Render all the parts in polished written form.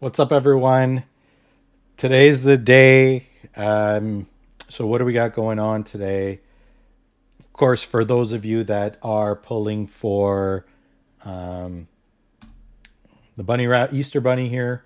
What's up, everyone? Today's the day. So, what do we got going on today? Of course, for those of you that are pulling for the Easter Bunny here,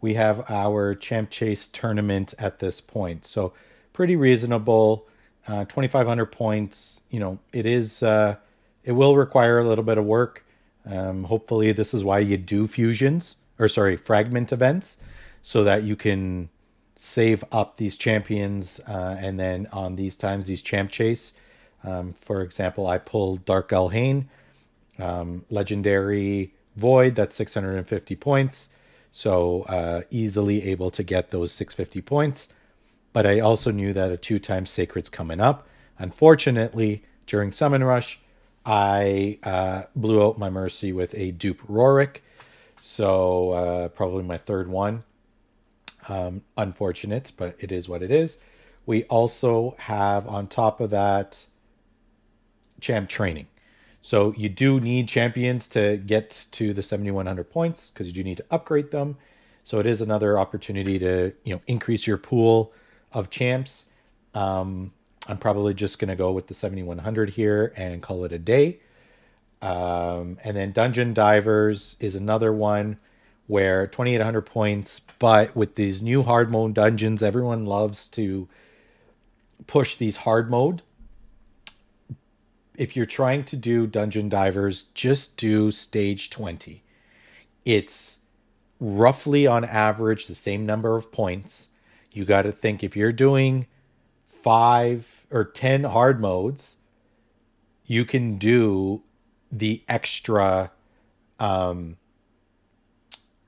we have our Champ Chase tournament at this point. So, pretty reasonable. 2,500 points. It is. It will require a little bit of work. Hopefully, this is why you do fusions, or sorry, fragment events, so that you can save up these champions, and then on these times, these champ chase. For example, I pulled Dark Elhane, legendary void. That's 650 points, so easily able to get those 650 points. But I also knew that a 2 times sacred's coming up. Unfortunately, during Summon Rush, I blew out my Mercy with a dupe Rorik. So probably my third one. Unfortunate, but it is what it is. We also have, on top of that, champ training. So you do need champions to get to the 7,100 points because you do need to upgrade them. So it is another opportunity to increase your pool of champs. I'm probably just going to go with the 7,100 here and call it a day. And then Dungeon Divers is another one where 2,800 points, but with these new hard mode dungeons, everyone loves to push these hard mode. If you're trying to do Dungeon Divers, just do stage 20. It's roughly on average the same number of points. You got to think, if you're doing 5 or 10 hard modes, you can do the extra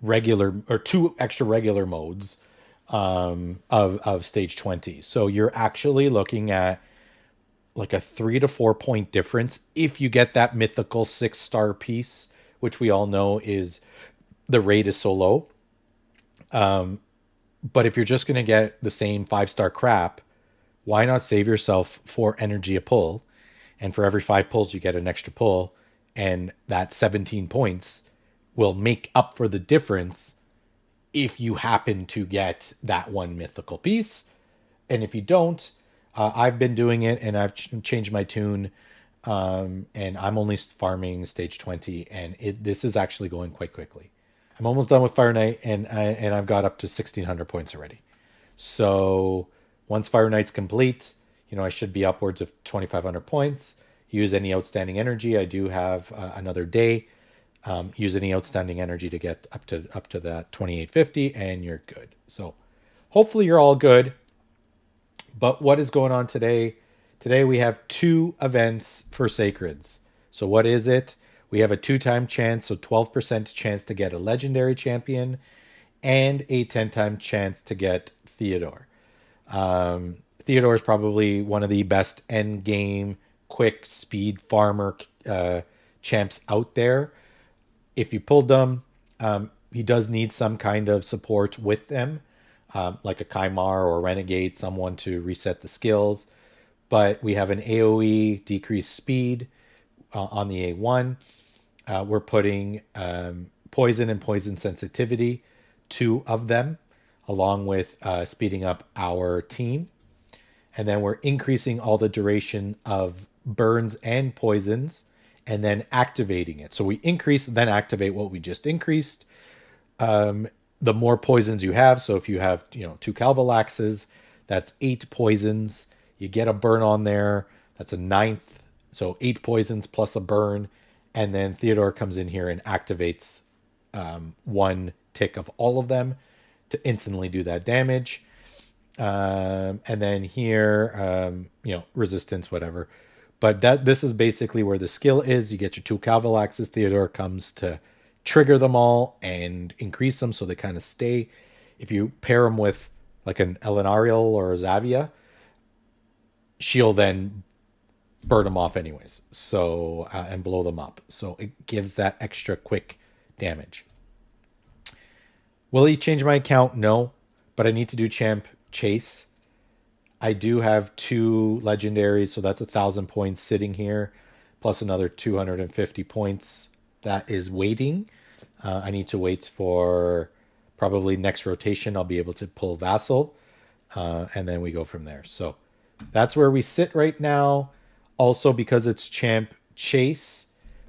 regular, or 2 extra regular modes of stage 20. So you're actually looking at like a 3 to 4 point difference if you get that mythical 6-star piece, which we all know is the rate is so low. But if you're just going to get the same 5-star crap, why not save yourself 4 energy a pull? And for every 5 pulls, you get an extra pull. And that 17 points will make up for the difference if you happen to get that one mythical piece. And if you don't, I've been doing it, and I've changed my tune, and I'm only farming stage 20, and this is actually going quite quickly. I'm almost done with Fire Knight, and I've got up to 1,600 points already. So once Fire Knight's complete, I should be upwards of 2,500 points. Use any outstanding energy. I do have another day. Use any outstanding energy to get up to that 2,850, and you're good. So hopefully you're all good. But what is going on today? Today we have 2 events for Sacreds. So what is it? We have a 2-time chance, so 12% chance to get a legendary champion, and a 10-time chance to get Theodore. Theodore is probably one of the best end game quick speed farmer champs out there. If you pulled them, he does need some kind of support with them, like a Kaimar or a Renegade, someone to reset the skills. But we have an AoE decreased speed on the A1. We're putting poison and poison sensitivity, 2 of them, along with speeding up our team. And then we're increasing all the duration of burns and poisons, and then activating it. So we increase, then activate what we just increased. The more poisons you have, so if you have 2 Calvalaxes, that's 8 poisons. You get a burn on there, that's a 9th. So 8 poisons plus a burn. And then Theodore comes in here and activates 1 tick of all of them to instantly do that damage. And then here, resistance, whatever. But this is basically where the skill is. You get your 2 Calvalaxes. Theodore comes to trigger them all and increase them so they kind of stay. If you pair them with like an Elenariel or a Zavia, she'll then burn them off anyways. So and blow them up. So it gives that extra quick damage. Will he change my account? No, but I need to do champ chase. I do have 2 legendaries, so that's 1,000 points sitting here, plus another 250 points that is waiting. I need to wait for probably next rotation. I'll be able to pull Vassal, and then we go from there. So that's where we sit right now. Also, because it's Champ Chase,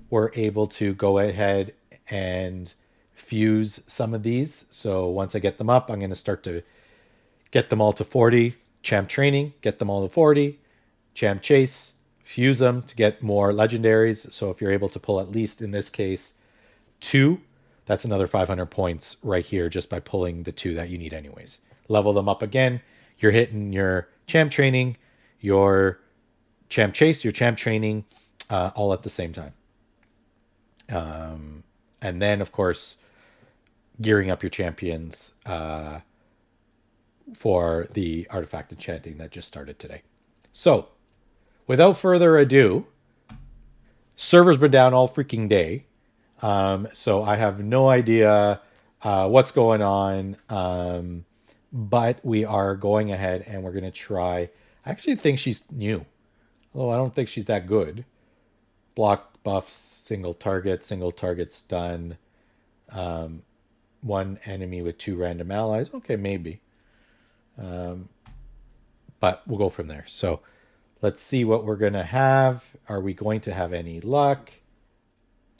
we're able to go ahead and fuse some of these. So once I get them up, I'm going to start to get them all to 40. Champ Training, get them all to 40. Champ Chase, fuse them to get more legendaries. So if you're able to pull at least, in this case, 2, that's another 500 points right here just by pulling the 2 that you need anyways. Level them up again. You're hitting your Champ Training, your Champ Chase, your Champ Training, all at the same time. And then, of course, gearing up your champions for the artifact enchanting that just started today. So, without further ado, server's been down all freaking day. So I have no idea what's going on. But we are going ahead and we're going to try. I actually think she's new, although I don't think she's that good. Block buffs, single target stun. One enemy with 2 random allies. Okay, maybe. But we'll go from there. So let's see what we're going to have. Are we going to have any luck?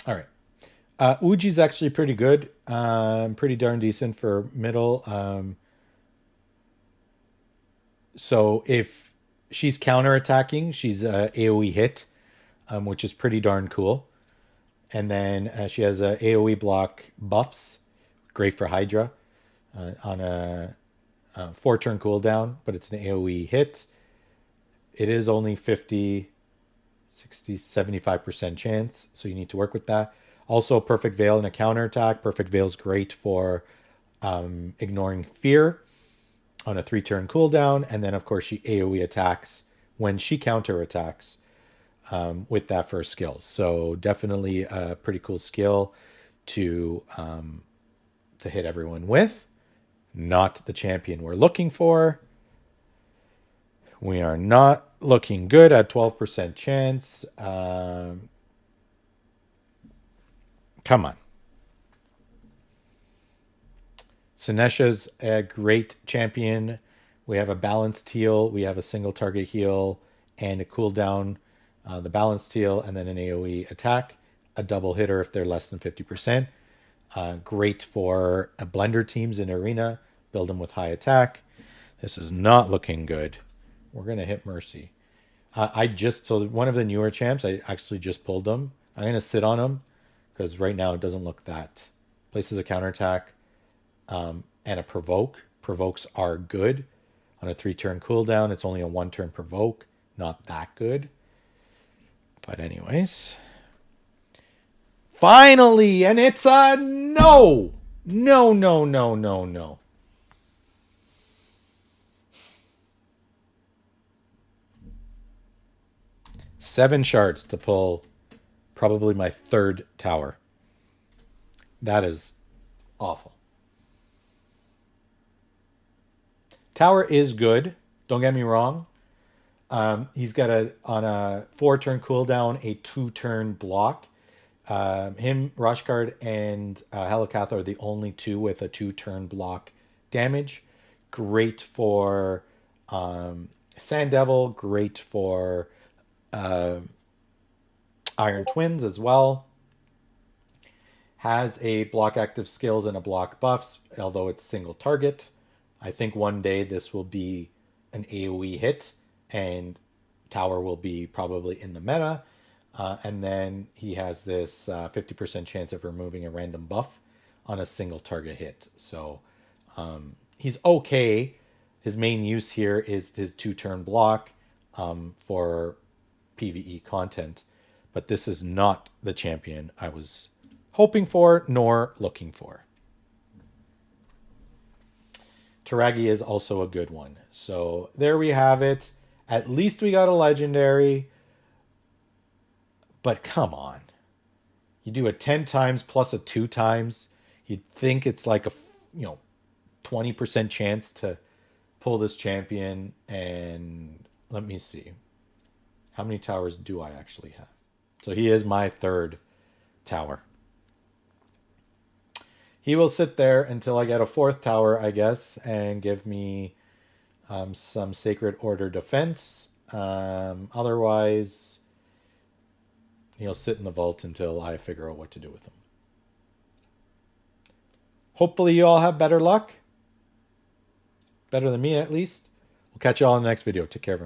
All right. Uji's actually pretty good. Pretty darn decent for middle. So if she's counterattacking, she's a AoE hit, which is pretty darn cool. And then she has a AoE block buffs, great for Hydra, on a 4-turn cooldown, but it's an AoE hit. It is only 50, 60, 75% chance, so you need to work with that. Also, Perfect Veil in a counterattack. Perfect Veil is great for ignoring fear on a 3-turn cooldown. And then, of course, she AoE attacks when she counterattacks with that first skill. So definitely a pretty cool skill to hit everyone with. Not the champion we're looking for. We are not looking good at 12% chance. Come on. Sinesha's a great champion. We have a balanced heal. We have a single target heal and a cooldown. The balanced heal and then an AoE attack. A double hitter if they're less than 50%. Great for blender teams in arena. Build them with high attack. This is not looking good. We're going to hit Mercy. So one of the newer champs, I actually just pulled them. I'm going to sit on them because right now it doesn't look that. Places a counterattack and a provoke. Provokes are good. On a 3-turn cooldown, it's only a 1-turn provoke. Not that good. But anyways. Finally! And it's a no! No, no, no, no, no. Seven shards to pull probably my 3rd tower. That is awful. Tower is good. Don't get me wrong. He's got on a 4-turn cooldown, a 2-turn block. Him, Rashguard, and Helikath are the only 2 with a 2-turn block damage. Great for Sand Devil. Great for Iron Twins as well. Has a block active skills and a block buffs, although it's single target. I think one day this will be an AoE hit and Tower will be probably in the meta. And then he has this 50% chance of removing a random buff on a single target hit. So he's okay. His main use here is his 2-turn block for PvE content. But this is not the champion I was hoping for nor looking for. Taragi is also a good one. So there we have it. At least we got a legendary. But come on. You do a 10 times plus a 2 times. You'd think it's like a 20% chance to pull this champion and let me see. How many towers do I actually have? So he is my third tower. He will sit there until I get a fourth tower, I guess, and give me some Sacred Order defense. Otherwise, he'll sit in the vault until I figure out what to do with him. Hopefully you all have better luck. Better than me, at least. We'll catch you all in the next video. Take care, everyone.